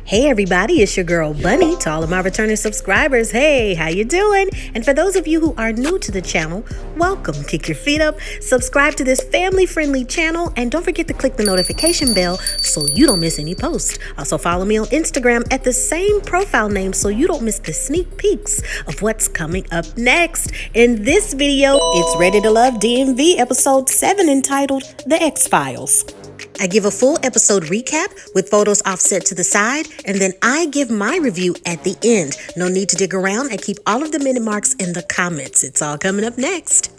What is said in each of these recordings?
Hey everybody, it's your girl Bunny. To all of my returning subscribers, hey, how you doing? And for those of you who are new to the channel, welcome. Kick your feet up, subscribe to this family-friendly channel, and don't forget to click the notification bell so you don't miss any posts. Also follow me on Instagram at the same profile name so you don't miss the sneak peeks of what's coming up next. In this video, it's Ready to Love DMV episode 7 entitled The X-Files. I give a full episode recap with photos offset to the side, and then I give my review at the end. No need to dig around. I keep all of the minute marks in the comments. It's all coming up next.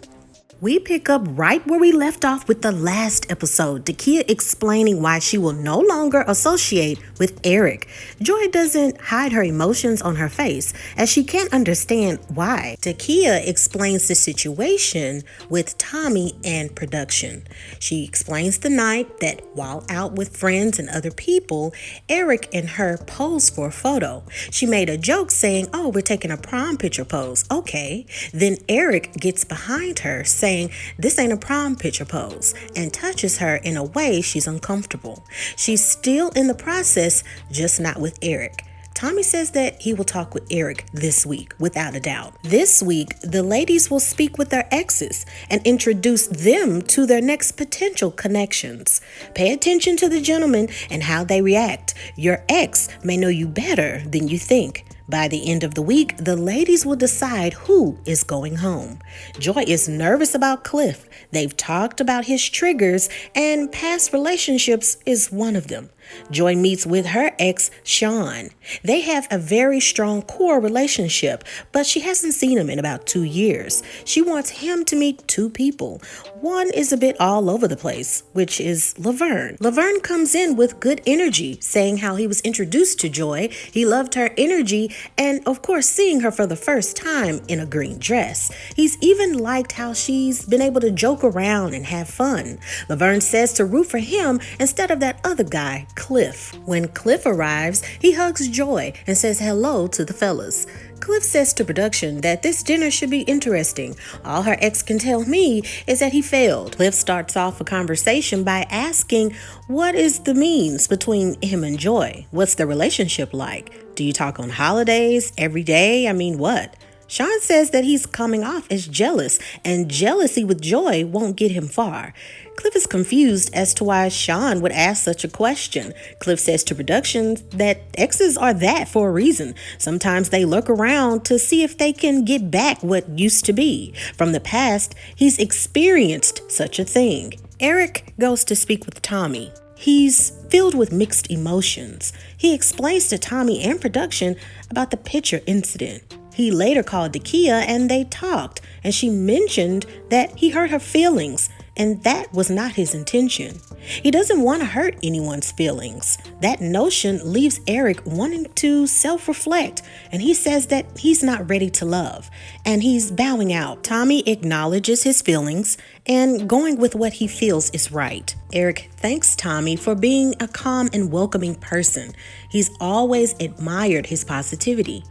We pick up right where we left off with the last episode, DaKiya explaining why she will no longer associate with Eric. Joy doesn't hide her emotions on her face, as she can't understand why. DaKiya explains the situation with Tommy and production. She explains the night that while out with friends and other people, Eric and her posed for a photo. She made a joke saying, "Oh, we're taking a prom picture pose." Okay. Then Eric gets behind her saying, "This ain't a prom picture pose," and touches her in a way she's uncomfortable. She's still in the process, just not with Eric. Tommy says that he will talk with Eric this week, without a doubt. This week, the ladies will speak with their exes and introduce them to their next potential connections. Pay attention to the gentlemen and how they react. Your ex may know you better than you think. By the end of the week, the ladies will decide who is going home. Joy is nervous about Cliff. They've talked about his triggers, and past relationships is one of them. Joy meets with her ex, Sean. They have a very strong core relationship, but she hasn't seen him in about 2 years. She wants him to meet two people. One is a bit all over the place, which is Laverne. Laverne comes in with good energy, saying how he was introduced to Joy. He loved her energy, and of course, seeing her for the first time in a green dress. He's even liked how she's been able to joke around and have fun. Laverne says to root for him instead of that other guy, Cliff. When Cliff arrives, he hugs Joy and says hello to the fellas. Cliff says to production that this dinner should be interesting. All her ex can tell me is that he failed. Cliff starts off a conversation by asking what is the means between him and Joy. What's the relationship like? Do you talk on holidays, every day? I mean, what? Sean says that he's coming off as jealous, and jealousy with Joy won't get him far. Cliff is confused as to why Sean would ask such a question. Cliff says to production that exes are that for a reason. Sometimes they lurk around to see if they can get back what used to be. From the past, he's experienced such a thing. Eric goes to speak with Tommy. He's filled with mixed emotions. He explains to Tommy and production about the picture incident. He later called DaKiya and they talked, and she mentioned that he hurt her feelings, and that was not his intention. He doesn't want to hurt anyone's feelings. That notion leaves Eric wanting to self-reflect, and he says that he's not ready to love, and he's bowing out. Tommy acknowledges his feelings and going with what he feels is right. Eric thanks Tommy for being a calm and welcoming person. He's always admired his positivity.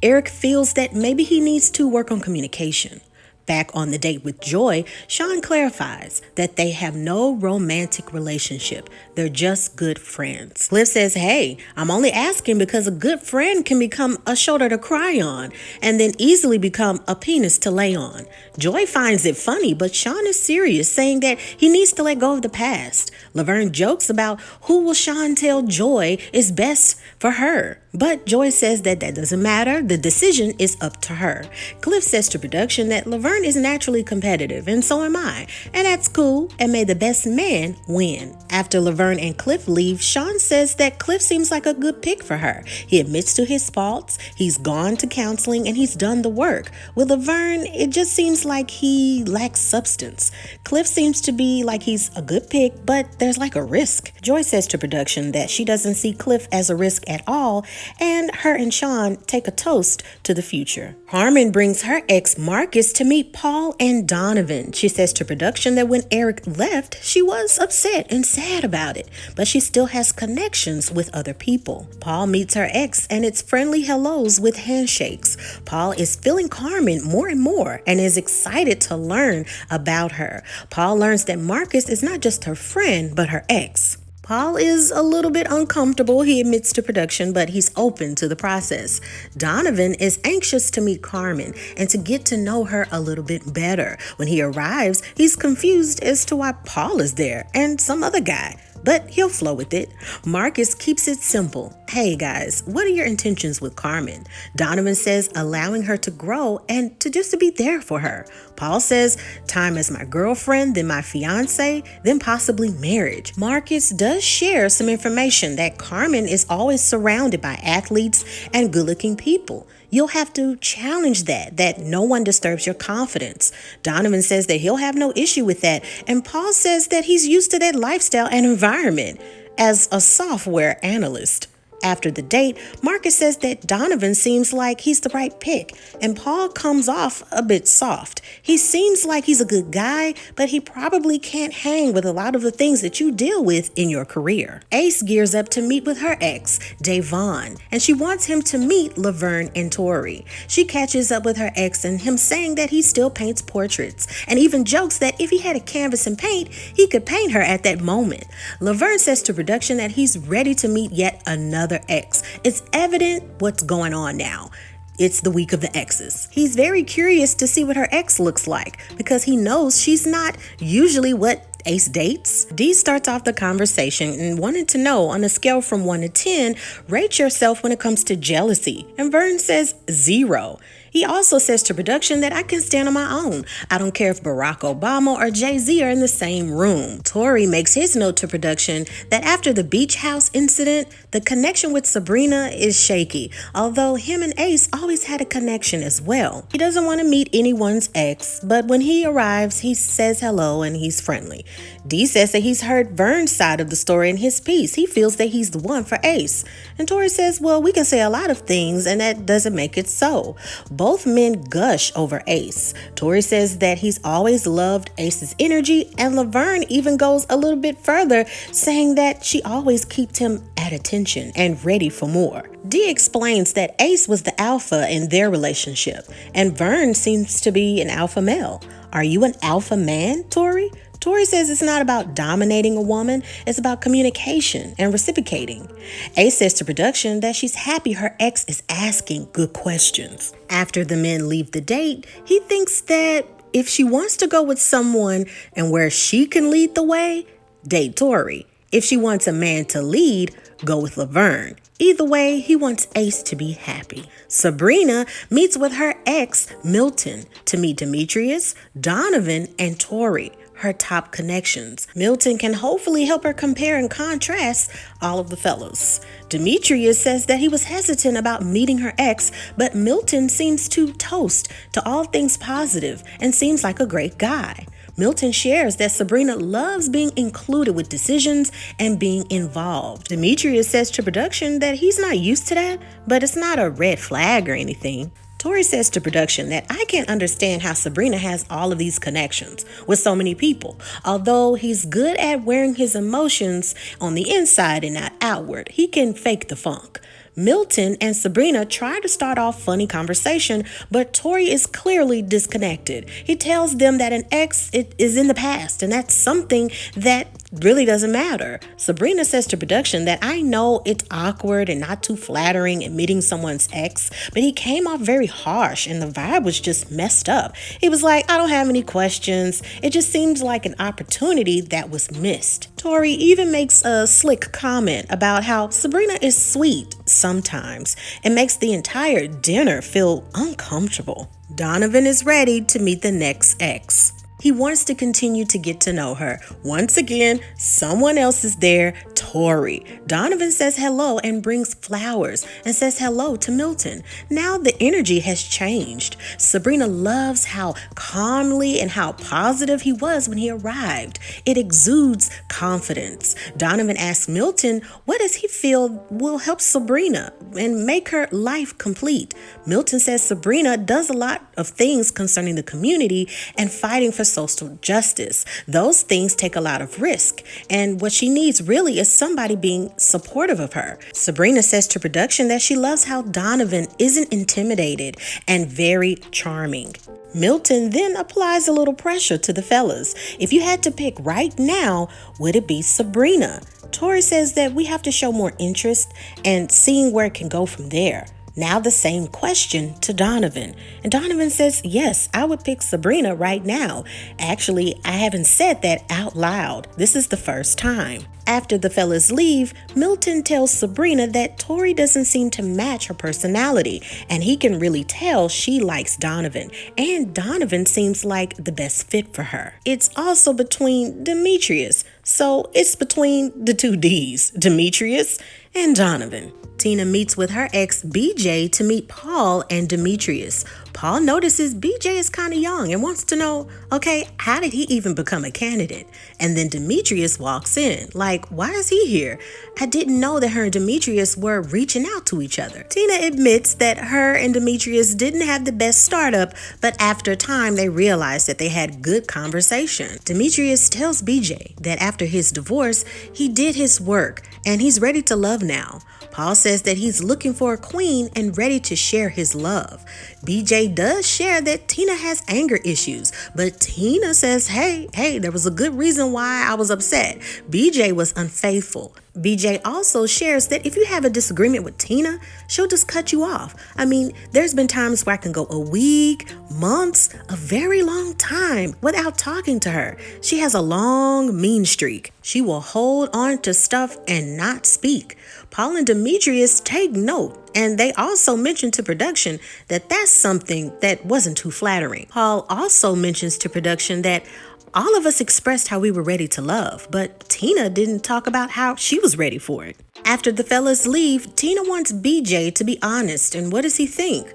Eric feels that maybe he needs to work on communication. Back on the date with Joy, Sean clarifies that they have no romantic relationship. They're just good friends. Cliff says, "Hey, I'm only asking because a good friend can become a shoulder to cry on and then easily become a penis to lay on." Joy finds it funny, but Sean is serious, saying that he needs to let go of the past. Laverne jokes about who will Sean tell Joy is best for her. But Joy says that doesn't matter. The decision is up to her. Cliff says to production that Laverne is naturally competitive, and so am I. And that's cool, and may the best man win. After Laverne and Cliff leave, Sean says that Cliff seems like a good pick for her. He admits to his faults, he's gone to counseling, and he's done the work. With Laverne, it just seems like he lacks substance. Cliff seems to be like he's a good pick, but there's like a risk. Joy says to production that she doesn't see Cliff as a risk at all, and her and Sean take a toast to the future. Carmen brings her ex Marcus to meet Paul and Donovan. She says to production that when Eric left, she was upset and sad about it, but she still has connections with other people. Paul meets her ex, and it's friendly hellos with handshakes. Paul is feeling Carmen more and more and is excited to learn about her. Paul learns that Marcus is not just her friend, but her ex. Paul is a little bit uncomfortable, he admits to production, but he's open to the process. Donovan is anxious to meet Carmen and to get to know her a little bit better. When he arrives, he's confused as to why Paul is there and some other guy, but he'll flow with it. Marcus keeps it simple. Hey guys, what are your intentions with Carmen? Donovan says allowing her to grow and to just to be there for her. Paul says time as my girlfriend, then my fiance, then possibly marriage. Marcus does share some information that Carmen is always surrounded by athletes and good-looking people. You'll have to challenge that no one disturbs your confidence. Donovan says that he'll have no issue with that, and Paul says that he's used to that lifestyle and environment as a software analyst. After the date, Marcus says that Donovan seems like he's the right pick, and Paul comes off a bit soft. He seems like he's a good guy, but he probably can't hang with a lot of the things that you deal with in your career. Ace gears up to meet with her ex, Devon, and she wants him to meet Laverne and Tori. She catches up with her ex and him saying that he still paints portraits, and even jokes that if he had a canvas and paint, he could paint her at that moment. Laverne says to production that he's ready to meet yet another ex. It's evident what's going on now. It's the week of the exes. He's very curious to see what her ex looks like because he knows she's not usually what Ace dates. Dee starts off the conversation and wanted to know, on a scale from 1 to 10, rate yourself when it comes to jealousy. And Vern says 0. He also says to production that I can stand on my own. I don't care if Barack Obama or Jay-Z are in the same room. Tory makes his note to production that after the beach house incident, the connection with Sabrina is shaky, although him and Ace always had a connection as well. He doesn't want to meet anyone's ex, but when he arrives, he says hello and he's friendly. Dee says that he's heard Vern's side of the story in his piece. He feels that he's the one for Ace. And Tori says, well, we can say a lot of things and that doesn't make it so. Both men gush over Ace. Tori says that he's always loved Ace's energy, and Laverne even goes a little bit further, saying that she always keeps him at attention and ready for more. Dee explains that Ace was the alpha in their relationship, and Vern seems to be an alpha male. Are you an alpha man, Tori? Tori says it's not about dominating a woman, it's about communication and reciprocating. Ace says to production that she's happy her ex is asking good questions. After the men leave the date, he thinks that if she wants to go with someone and where she can lead the way, date Tori. If she wants a man to lead, go with Laverne. Either way, he wants Ace to be happy. Sabrina meets with her ex, Milton, to meet Demetrius, Donovan, and Tori, her top connections. Milton can hopefully help her compare and contrast all of the fellows. Demetrius says that he was hesitant about meeting her ex, but Milton seems to toast to all things positive and seems like a great guy. Milton shares that Sabrina loves being included with decisions and being involved. Demetrius says to production that he's not used to that, but it's not a red flag or anything. Tori says to production that I can't understand how Sabrina has all of these connections with so many people. Although he's good at wearing his emotions on the inside and not outward, he can fake the funk. Milton and Sabrina try to start off funny conversation, but Tori is clearly disconnected. He tells them that an ex is in the past, and that's something that really doesn't matter. Sabrina says to production that I know it's awkward and not too flattering admitting someone's ex, but he came off very harsh and the vibe was just messed up. He was like, I don't have any questions. It just seems like an opportunity that was missed. Tori even makes a slick comment about how Sabrina is sweet sometimes and makes the entire dinner feel uncomfortable. Donovan is ready to meet the next ex. He wants to continue to get to know her. Once again, someone else is there, Tori. Donovan says hello and brings flowers and says hello to Milton. Now the energy has changed. Sabrina loves how calmly and how positive he was when he arrived. It exudes confidence. Donovan asks Milton, what does he feel will help Sabrina and make her life complete? Milton says Sabrina does a lot of things concerning the community and fighting for social justice. Those things take a lot of risk, and what she needs really is somebody being supportive of her. Sabrina says to production that she loves how Donovan isn't intimidated and very charming. Milton then applies a little pressure to the fellas. If you had to pick right now, would it be Sabrina? Tori says that we have to show more interest and seeing where it can go from there. Now the same question to Donovan. And Donovan says, yes, I would pick Sabrina right now. Actually, I haven't said that out loud. This is the first time. After the fellas leave, Milton tells Sabrina that Tori doesn't seem to match her personality, and he can really tell she likes Donovan, and Donovan seems like the best fit for her. It's also between Demetrius, so it's between the two D's, Demetrius and Donovan. Tina meets with her ex BJ to meet Paul and Demetrius. Paul notices BJ is kind of young and wants to know, okay, how did he even become a candidate? And then Demetrius walks in, like, why is he here? I didn't know that her and Demetrius were reaching out to each other. Tina admits that her and Demetrius didn't have the best startup, but after time they realized that they had good conversation. Demetrius tells BJ that after his divorce, he did his work and he's ready to love now. Paul says that he's looking for a queen and ready to share his love. BJ does share that Tina has anger issues, but Tina says, hey, there was a good reason why I was upset. BJ was unfaithful. BJ also shares that if you have a disagreement with Tina, she'll just cut you off. I mean, there's been times where I can go a week, months, a very long time without talking to her. She has a long, mean streak. She will hold on to stuff and not speak. Paul and Demetrius take note, and they also mention to production that that's something that wasn't too flattering. Paul also mentions to production that all of us expressed how we were ready to love, but Tina didn't talk about how she was ready for it. After the fellas leave, Tina wants BJ to be honest, and what does he think?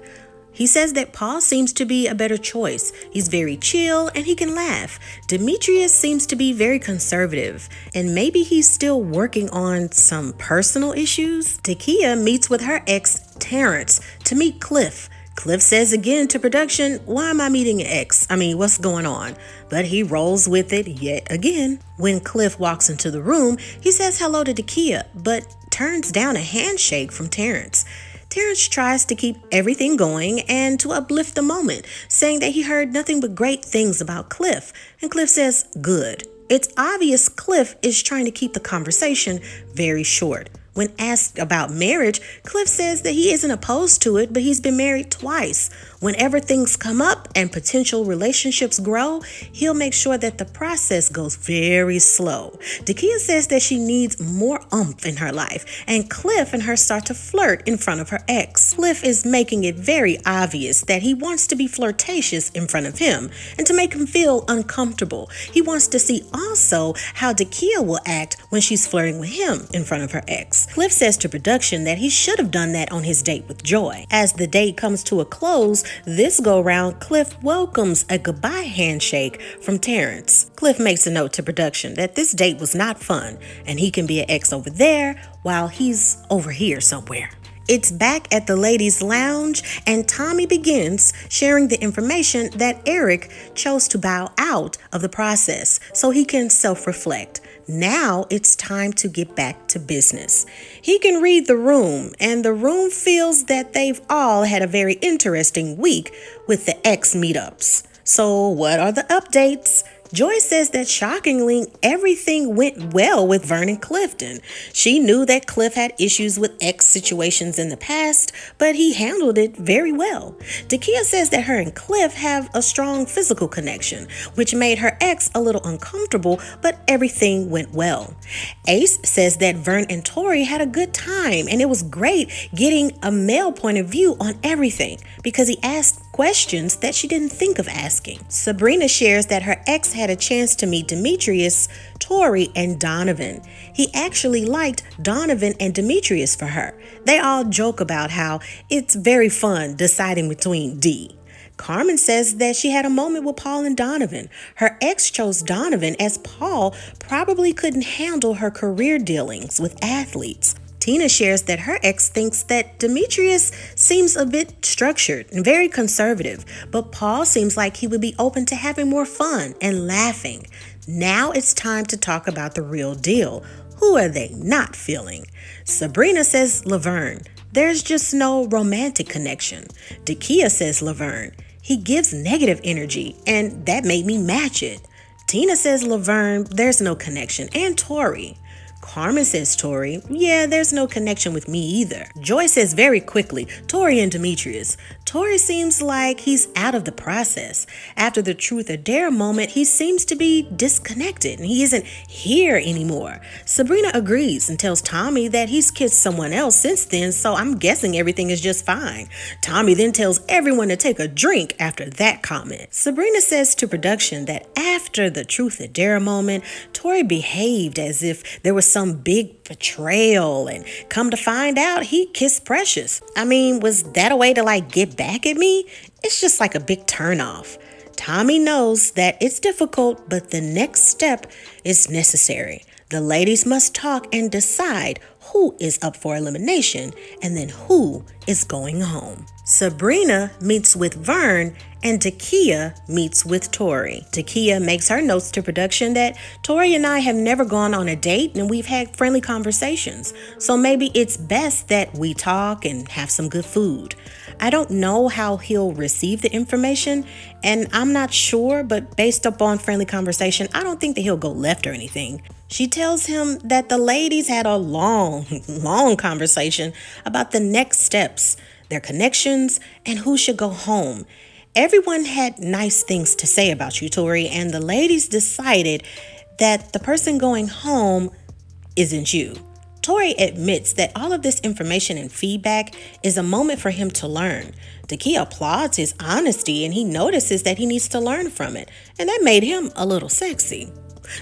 He says that Paul seems to be a better choice. He's very chill and he can laugh. Demetrius seems to be very conservative, and maybe he's still working on some personal issues. DaKiya meets with her ex, Terrence, to meet Cliff. Cliff says again to production, why am I meeting an ex? I mean, what's going on? But he rolls with it yet again. When Cliff walks into the room, he says hello to DaKiya, but turns down a handshake from Terrence. Terrence tries to keep everything going and to uplift the moment, saying that he heard nothing but great things about Cliff. And Cliff says, good. It's obvious Cliff is trying to keep the conversation very short. When asked about marriage, Cliff says that he isn't opposed to it, but he's been married twice. Whenever things come up and potential relationships grow, he'll make sure that the process goes very slow. DaKiya says that she needs more oomph in her life, and Cliff and her start to flirt in front of her ex. Cliff is making it very obvious that he wants to be flirtatious in front of him and to make him feel uncomfortable. He wants to see also how DaKiya will act when she's flirting with him in front of her ex. Cliff says to production that he should have done that on his date with Joy. As the date comes to a close, this go round, Cliff welcomes a goodbye handshake from Terrence. Cliff makes a note to production that this date was not fun and he can be an ex over there while he's over here somewhere. It's back at the ladies' lounge, and Tommy begins sharing the information that Eric chose to bow out of the process so he can self-reflect. Now it's time to get back to business. He can read the room, and the room feels that they've all had a very interesting week with the ex-meetups. So what are the updates? Joy says that shockingly, everything went well with Vern and Clifton. She knew that Cliff had issues with ex situations in the past, but he handled it very well. DaKiya says that her and Cliff have a strong physical connection, which made her ex a little uncomfortable, but everything went well. Ace says that Vern and Tori had a good time, and it was great getting a male point of view on everything because he asked questions that she didn't think of asking. Sabrina shares that her ex had a chance to meet Demetrius, Tori, and Donovan. He actually liked Donovan and Demetrius for her. They all joke about how it's very fun deciding between D. Carmen says that she had a moment with Paul and Donovan. Her ex chose Donovan as Paul probably couldn't handle her career dealings with athletes. Tina shares that her ex thinks that Demetrius seems a bit structured and very conservative, but Paul seems like he would be open to having more fun and laughing. Now it's time to talk about the real deal. Who are they not feeling? Sabrina says Laverne. There's just no romantic connection. DaKiya says Laverne. He gives negative energy, and that made me match it. Tina says Laverne. There's no connection. And Tori. Carmen says Tori. Yeah, there's no connection with me either. Joy says very quickly, Tori and Demetrius. Tori seems like he's out of the process. After the truth or dare moment, he seems to be disconnected and he isn't here anymore. Sabrina agrees and tells Tommy that he's kissed someone else since then, so I'm guessing everything is just fine. Tommy then tells everyone to take a drink after that comment. Sabrina says to production that after the truth or dare moment, Tori behaved as if there was some big betrayal, and come to find out he kissed Precious. I mean, was that a way to get back at me? It's just like a big turnoff. Tommy knows that it's difficult, but the next step is necessary. The ladies must talk and decide who is up for elimination and then who is going home. Sabrina meets with Vern and DaKiya meets with Tori. DaKiya makes her notes to production that Tori and I have never gone on a date and we've had friendly conversations. So maybe it's best that we talk and have some good food. I don't know how he'll receive the information and I'm not sure, but based upon friendly conversation, I don't think that he'll go left or anything. She tells him that the ladies had a long conversation about the next steps, their connections, and who should go home. Everyone had nice things to say about you, Tori, and the ladies decided that the person going home isn't you. Tori admits that all of this information and feedback is a moment for him to learn. DaKiya applauds his honesty and he notices that he needs to learn from it, and that made him a little sexy.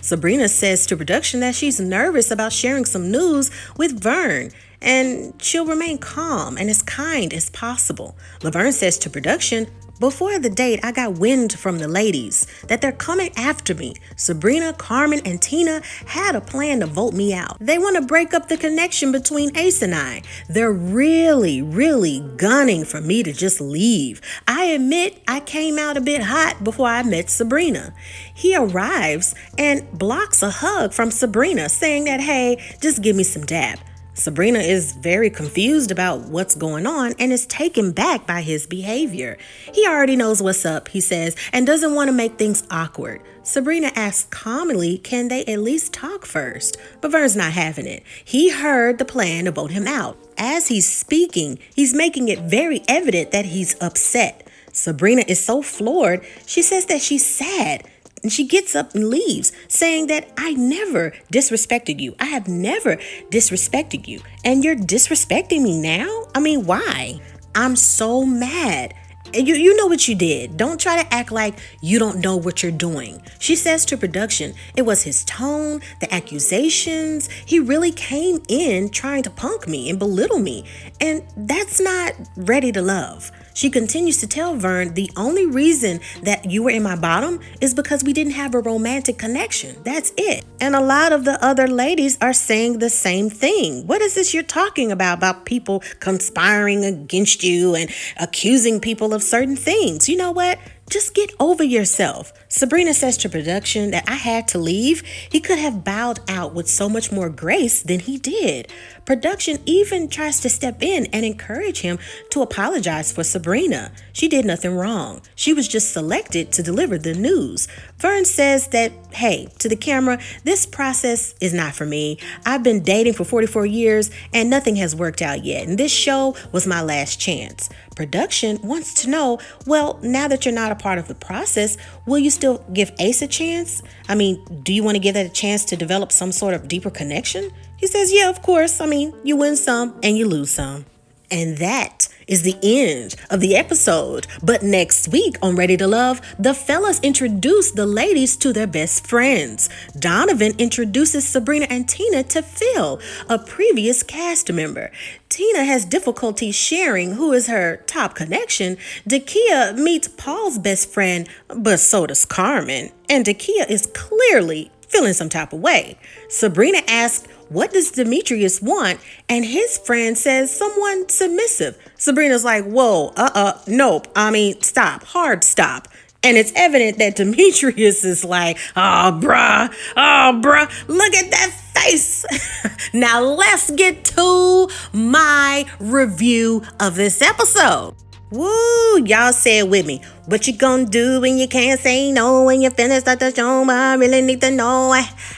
Sabrina says to production that she's nervous about sharing some news with Vern and she'll remain calm and as kind as possible. Laverne says to production, before the date, I got wind from the ladies that they're coming after me. Sabrina, Carmen, and Tina had a plan to vote me out. They want to break up the connection between Ace and I. They're really gunning for me to just leave. I admit I came out a bit hot before I met Sabrina. He arrives and blocks a hug from Sabrina, saying that, hey, just give me some dab. Sabrina is very confused about what's going on and is taken back by his behavior. He already knows what's up, he says, and doesn't want to make things awkward. Sabrina asks calmly, can they at least talk first? But Vern's not having it. He heard the plan to vote him out. As he's speaking, he's making it very evident that he's upset. Sabrina is so floored, she says that she's sad. And she gets up and leaves, saying that I never disrespected you. I have never disrespected you. And you're disrespecting me now? I mean, why? I'm so mad. You know what you did. Don't try to act like you don't know what you're doing. She says to production, it was his tone, the accusations. He really came in trying to punk me and belittle me. And that's not ready to love. She continues to tell Vern the only reason that you were in my bottom is because we didn't have a romantic connection. That's it. And a lot of the other ladies are saying the same thing. What is this you're talking about people conspiring against you and accusing people of certain things? You know what? Just get over yourself. Sabrina says to production that I had to leave. He could have bowed out with so much more grace than he did. Production even tries to step in and encourage him to apologize for Sabrina. She did nothing wrong. She was just selected to deliver the news. Vern says that, hey, to the camera, this process is not for me. I've been dating for 44 years and nothing has worked out yet. And this show was my last chance. Production wants to know, well, now that you're not a part of the process, will you still give Ace a chance? I mean, do you want to give that a chance to develop some sort of deeper connection? He says, yeah, of course. I mean, you win some and you lose some. And that is the end of the episode. But next week on Ready to Love, the fellas introduce the ladies to their best friends. Donovan introduces Sabrina and Tina to Phil, a previous cast member. Tina has difficulty sharing who is her top connection. DaKiya meets Paul's best friend, but so does Carmen. And DaKiya is clearly feeling some type of way. Sabrina asks, what does Demetrius want? And his friend says someone submissive. Sabrina's like, whoa, nope. I mean, stop, hard stop. And it's evident that Demetrius is like, oh, bruh, look at that face. Now let's get to my review of this episode. Woo, y'all say it with me. What you gonna do when you can't say no? When you finish at the show, but I really need to know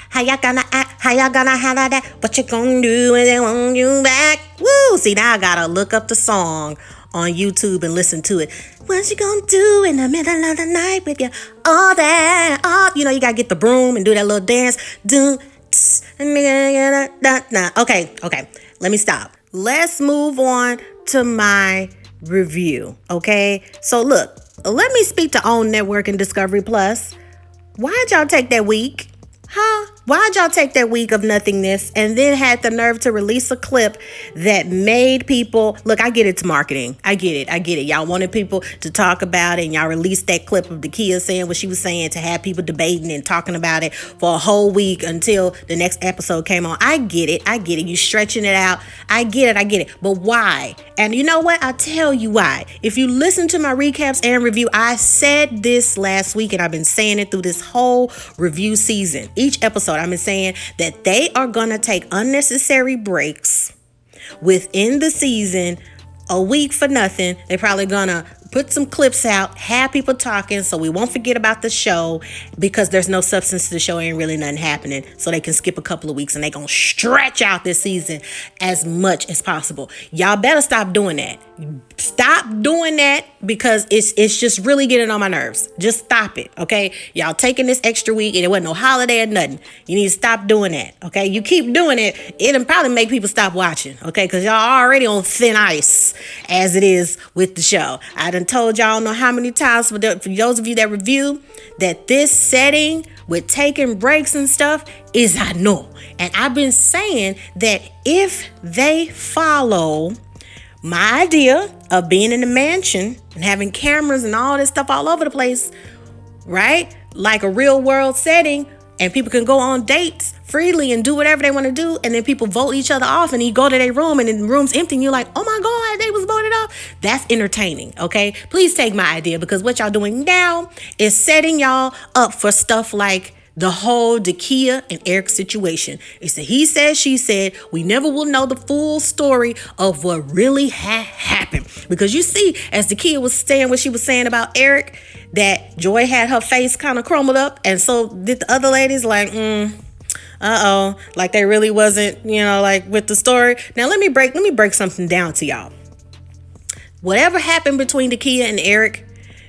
how y'all gonna act, how y'all gonna handle that. What you gonna do when they want you back? Woo, see, now I gotta look up the song on YouTube and listen to it. What you gonna do in the middle of the night with you all that? You know, you gotta get the broom and do that little dance. Okay, let me stop. Let's move on to my review, okay? So look, let me speak to Own Network and Discovery Plus. Why'd y'all take that week? Why'd y'all take that week of nothingness and then had the nerve to release a clip that made people... Look, I get it's marketing. I get it. Y'all wanted people to talk about it, and y'all released that clip of DaKiya saying what she was saying to have people debating and talking about it for a whole week until the next episode came on. I get it. You stretching it out. I get it. But why? And you know what? I'll tell you why. If you listen to my recaps and review, I said this last week, and I've been saying it through this whole review season. Each episode, I've been saying that they are going to take unnecessary breaks within the season, a week for nothing. They're probably going to put some clips out, have people talking so we won't forget about the show, because there's no substance to the show, ain't really nothing happening. So they can skip a couple of weeks and they going to stretch out this season as much as possible. Y'all better stop doing that. Stop doing that, because it's just really getting on my nerves. Just stop it, okay? Y'all taking this extra week and it wasn't no holiday or nothing. You need to stop doing that, okay? You keep doing it, it'll probably make people stop watching, okay? Because y'all already on thin ice as it is with the show. I done told y'all know how many times, for those of you that review, that this setting with taking breaks and stuff is I know. And I've been saying that if they follow my idea of being in the mansion and having cameras and all this stuff all over the place, right? Like a real world setting, and people can go on dates freely and do whatever they want to do, and then people vote each other off, and you go to their room and the room's empty and you're like, oh my God, they was voted off. That's entertaining, okay? Please take my idea, because what y'all doing now is setting y'all up for stuff like the whole DaKiya and Eric situation. It's a he said, she said. We never will know the full story of what really happened. Because you see, as DaKiya was saying what she was saying about Eric, that Joy had her face kind of crumbled up, and so did the other ladies, like, like they really wasn't, like with the story. Now let me break something down to y'all. Whatever happened between DaKiya and Eric,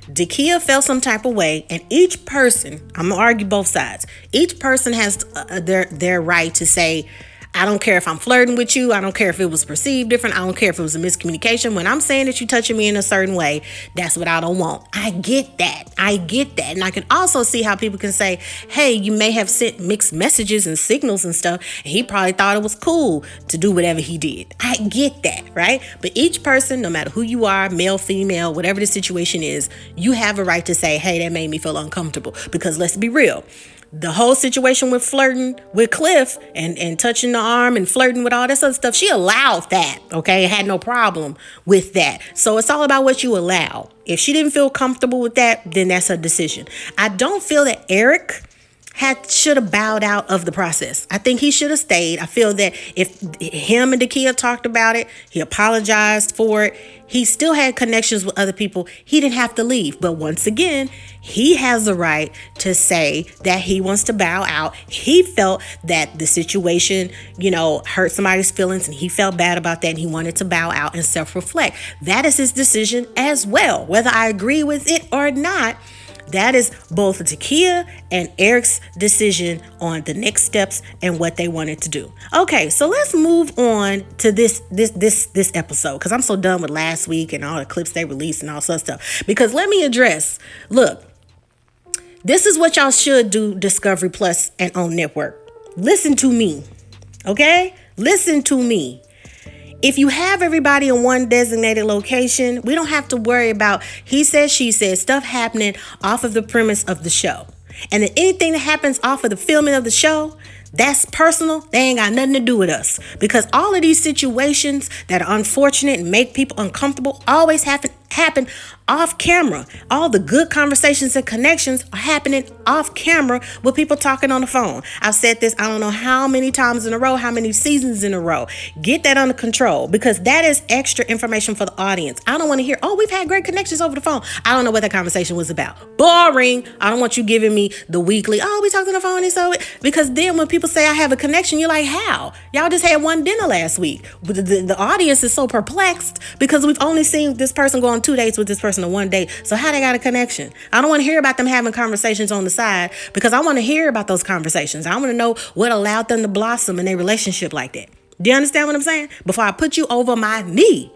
DaKiya felt some type of way, and each person, I'm gonna argue both sides, each person has their right to say, I don't care if I'm flirting with you. I don't care if it was perceived different. I don't care if it was a miscommunication. When I'm saying that you're touching me in a certain way, that's what I don't want. I get that. And I can also see how people can say, hey, you may have sent mixed messages and signals and stuff, and he probably thought it was cool to do whatever he did. I get that, right? But each person, no matter who you are, male, female, whatever the situation is, you have a right to say, hey, that made me feel uncomfortable. Because let's be real. The whole situation with flirting with Cliff and touching the arm and flirting with all this other stuff, she allowed that, okay? Had no problem with that. So it's all about what you allow. If she didn't feel comfortable with that, then that's her decision. I don't feel that Eric should have bowed out of the process. I think he should have stayed. I feel that if him and DaKiya talked about it, he apologized for it, he still had connections with other people, he didn't have to leave. But once again, he has the right to say that he wants to bow out. He felt that the situation, hurt somebody's feelings, and he felt bad about that, and he wanted to bow out and self-reflect. That is his decision as well. Whether I agree with it or not, that is both DaKiya and Eric's decision on the next steps and what they wanted to do. Okay, so let's move on to this episode, because I'm so done with last week and all the clips they released and all sorts of stuff. Because let me address, look, this is what y'all should do, Discovery Plus and Own Network. Listen to me, okay? Listen to me. If you have everybody in one designated location, we don't have to worry about he said, she said, stuff happening off of the premise of the show. And then anything that happens off of the filming of the show, that's personal. They ain't got nothing to do with us. Because all of these situations that are unfortunate and make people uncomfortable always happen happen off camera. All the good conversations and connections are happening off camera with people talking on the phone. I've said this, I don't know how many times in a row, how many seasons in a row. Get that under control, because that is extra information for the audience. I don't want to hear, oh, we've had great connections over the phone. I don't know what that conversation was about. Boring. I don't want you giving me the weekly, oh, we talked on the phone and so, because then when people say I have a connection, you're like, how? Y'all just had one dinner last week. The audience is so perplexed because we've only seen this person go on 2 dates with this person on 1 date. So how they got a connection? I don't want to hear about them having conversations on the side, because I want to hear about those conversations. I want to know what allowed them to blossom in their relationship like that. Do you understand what I'm saying? Before I put you over my knee,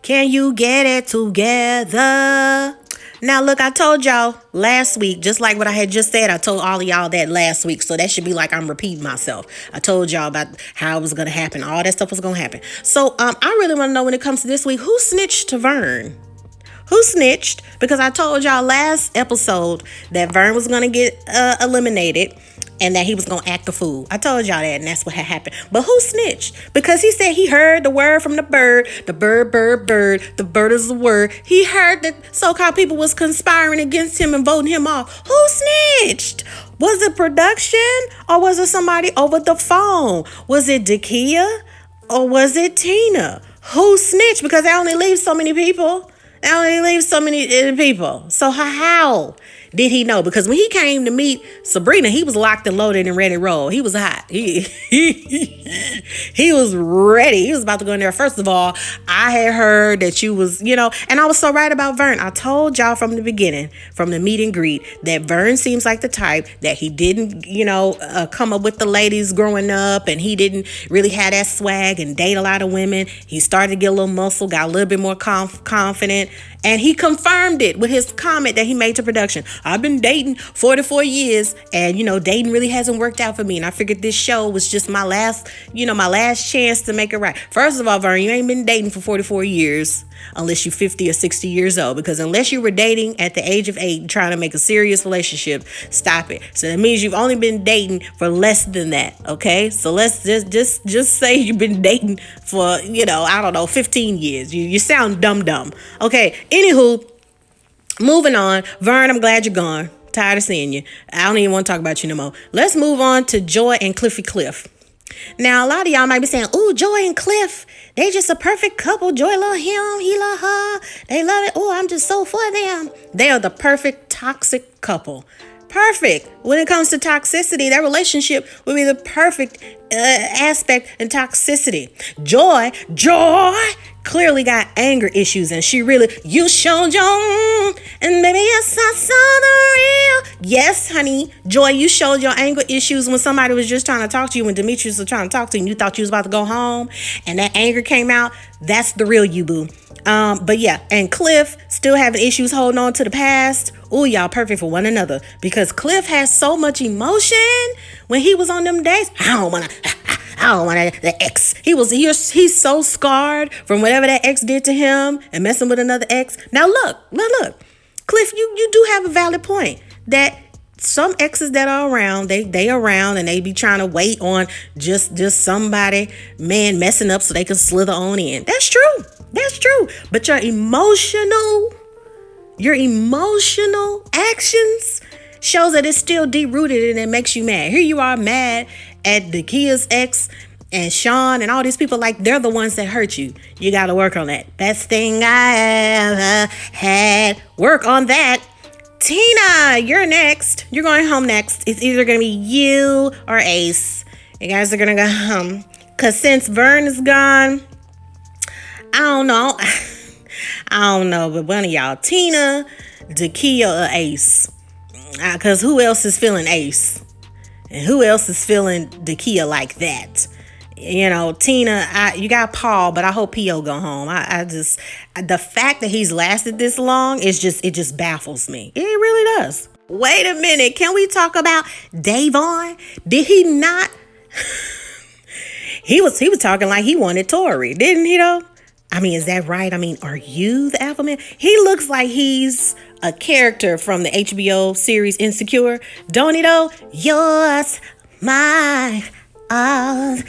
can you get it together? Now, look, I told y'all last week, just like what I had just said, I told all of y'all that last week. So that should be like I'm repeating myself. I told y'all about how it was going to happen. All that stuff was going to happen. So I really want to know, when it comes to this week, who snitched to Vern? Who snitched? Because I told y'all last episode that Vern was going to get eliminated and that he was going to act a fool. I told y'all that, and that's what had happened. But who snitched? Because he said he heard the word from the bird. The bird, bird, bird. The bird is the word. He heard that so-called people was conspiring against him and voting him off. Who snitched? Was it production, or was it somebody over the phone? Was it DaKiya, or was it Tina? Who snitched? Because they only leave so many people. So how did he know? Because when he came to meet Sabrina, he was locked and loaded and ready to roll. He was hot. He was ready. He was about to go in there. First of all, I had heard that you was, and I was so right about Vern. I told y'all from the beginning, from the meet and greet, that Vern seems like the type that he didn't, come up with the ladies growing up, and he didn't really have that swag and date a lot of women. He started to get a little muscle, got a little bit more confident. And he confirmed it with his comment that he made to production. I've been dating 44 years, and, dating really hasn't worked out for me. And I figured this show was just my last chance to make it right. First of all, Vern, you ain't been dating for 44 years unless you're 50 or 60 years old. Because unless you were dating at the age of 8 and trying to make a serious relationship, stop it. So that means you've only been dating for less than that, okay? So let's just say you've been dating for, 15 years. You sound dumb. Okay, anywho, moving on. Vern, I'm glad you're gone. Tired of seeing you. I don't even want to talk about you no more. Let's move on to Joy and Cliff. Now, a lot of y'all might be saying, ooh, Joy and Cliff, they just a perfect couple. Joy love him, he love her. They love it. Oh, I'm just so for them. They are the perfect toxic couple. Perfect. When it comes to toxicity, that relationship would be the perfect aspect in toxicity. Joy clearly got anger issues, and you showed your, and maybe yes, I saw the real. Yes, honey, Joy, you showed your anger issues when somebody was just trying to talk to you, when Demetrius was trying to talk to you, and you thought you was about to go home, and that anger came out. That's the real you, boo. But yeah, and Cliff still having issues holding on to the past. Ooh, y'all perfect for one another, because Cliff has so much emotion when he was on them dates. I don't want the ex. He's so scarred from whatever that ex did to him and messing with another ex. Now look, Cliff, you do have a valid point that some exes that are around, they around and they be trying to wait on just somebody, man, messing up so they can slither on in. That's true. But your emotional actions shows that it's still deep rooted and it makes you mad. Here you are mad at DaKiya's ex and Sean and all these people, like they're the ones that hurt you. You got to work on that. Best thing I ever had. Work on that. Tina, you're next. You're going home next. It's either going to be you or Ace. You guys are going to go home. Because since Vern is gone, I don't know, but one of y'all, Tina, DaKiya, or Ace. Because who else is feeling Ace? And who else is feeling DaKiya like that? Tina, you got Paul, but I hope P.O. go home. The fact that he's lasted this long, it just baffles me. It really does. Wait a minute. Can we talk about Davon? Did he not? He was talking like he wanted Tori, didn't he though? I mean, is that right? I mean, are you the alpha man? He looks like he's a character from the HBO series Insecure. Don't he though? Yours, mine, ours.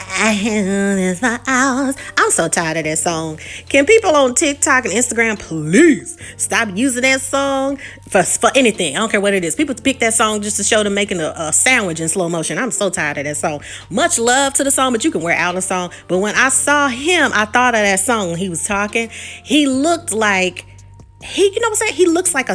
This for hours. I'm so tired of that song. Can people on TikTok and Instagram please stop using that song for anything? I don't care what it is. People pick that song just to show them making a sandwich in slow motion. I'm so tired of that song. Much love to the song, but you can wear out a song. But when I saw him, I thought of that song when he was talking. He looked like you know what I'm saying? He looks like a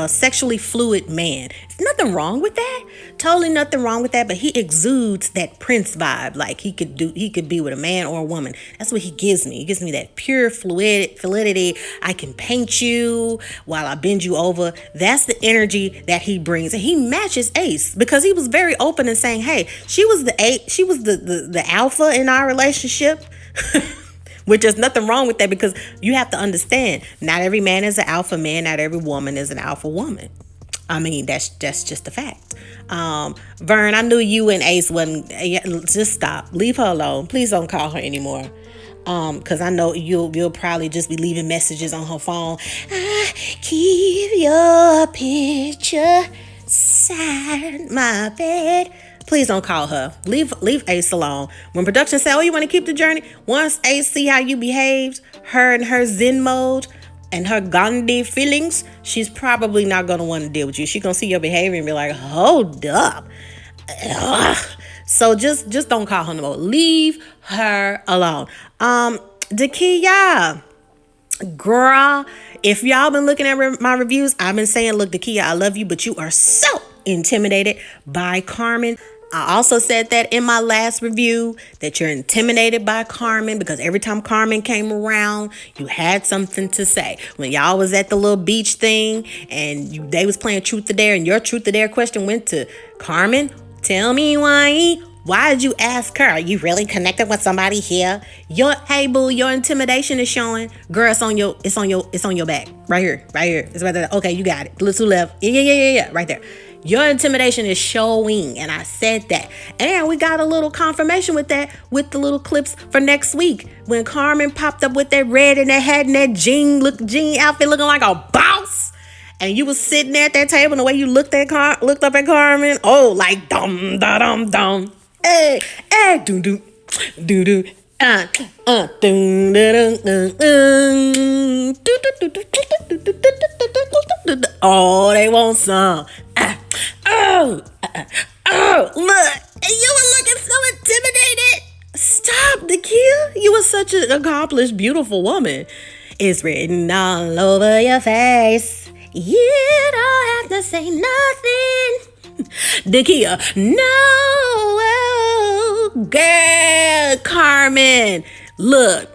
sexually fluid man. There's nothing wrong with that. Totally nothing wrong with that. But he exudes that Prince vibe. Like he could be with a man or a woman. That's what he gives me. He gives me that pure fluidity. I can paint you while I bend you over. That's the energy that he brings. And he matches Ace because he was very open and saying, hey, she was the alpha in our relationship. Which there's nothing wrong with that because you have to understand, not every man is an alpha man, not every woman is an alpha woman. I mean, that's just a fact. Vern, I knew you and Ace wasn't. Just stop. Leave her alone. Please don't call her anymore. Because I know you'll probably just be leaving messages on her phone. I keep your picture beside my bed. Please don't call her. Leave Ace alone. When production say, oh, you want to keep the journey? Once Ace see how you behaved, her and her zen mode and her Gandhi feelings, she's probably not going to want to deal with you. She's going to see your behavior and be like, hold up. Ugh. So just don't call her no more. Leave her alone. DaKiya, girl, if y'all been looking at my reviews, I've been saying, look, DaKiya, I love you, but you are so intimidated by Carmen. I also said that in my last review, that you're intimidated by Carmen because every time Carmen came around, you had something to say. When y'all was at the little beach thing and they was playing Truth or Dare and your Truth or Dare question went to Carmen, tell me why did you ask her? Are you really connected with somebody here? Hey boo, your intimidation is showing. Girl, it's on your back. Right here. It's right there. Okay, you got it. Little to left. Yeah. Right there. Your intimidation is showing, and I said that. And we got a little confirmation with that, with the little clips for next week. When Carmen popped up with that red and that hat and that jean outfit looking like a boss. And you was sitting there at that table and the way you looked up at Carmen, oh, like dum da dum dum. Hey, do do do do. Oh, they want some. Look, you were looking so intimidated. Stop, DaKiya. You were such an accomplished, beautiful woman. It's written all over your face. You don't have to say nothing. DaKiya, no, girl, Carmen. Look,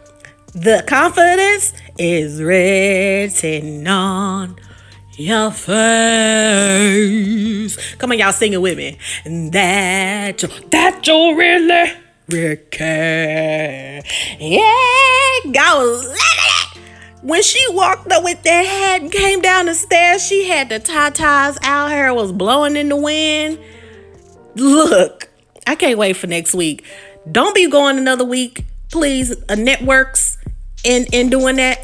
the confidence is written on your face. Come on, y'all, sing it with me. That you really care. Yeah, go live it. When she walked up with that hat and came down the stairs, she had the tatas out. Her hair was blowing in the wind. Look, I can't wait for next week. Don't be going another week, please. Networks in doing that.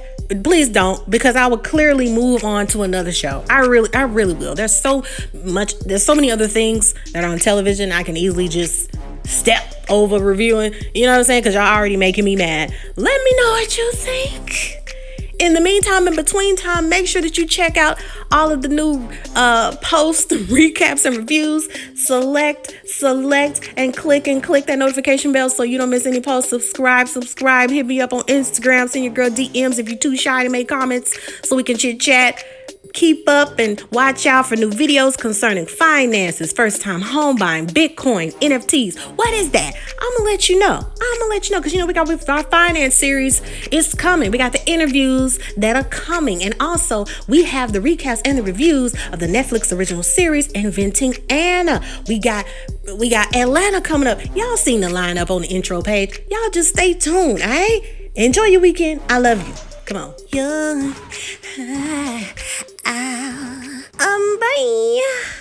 Please don't, because I will clearly move on to another show. I really will. There's so many other things that are on television I can easily just step over reviewing. You know what I'm saying? Because y'all already making me mad. Let me know what you think. In the meantime, in between time, make sure that you check out all of the new posts, recaps, and reviews. Select, and click that notification bell so you don't miss any posts. Subscribe. Hit me up on Instagram. Send your girl DMs if you're too shy to make comments so we can chit chat. Keep up and watch out for new videos concerning finances, first-time home buying, Bitcoin, NFTs. What is that? I'm going to let you know because, we got our finance series. It's coming. We got the interviews that are coming. And also, we have the recaps and the reviews of the Netflix original series, Inventing Anna. We got Atlanta coming up. Y'all seen the lineup on the intro page. Y'all just stay tuned, all right? Enjoy your weekend. I love you. Come on. Bye.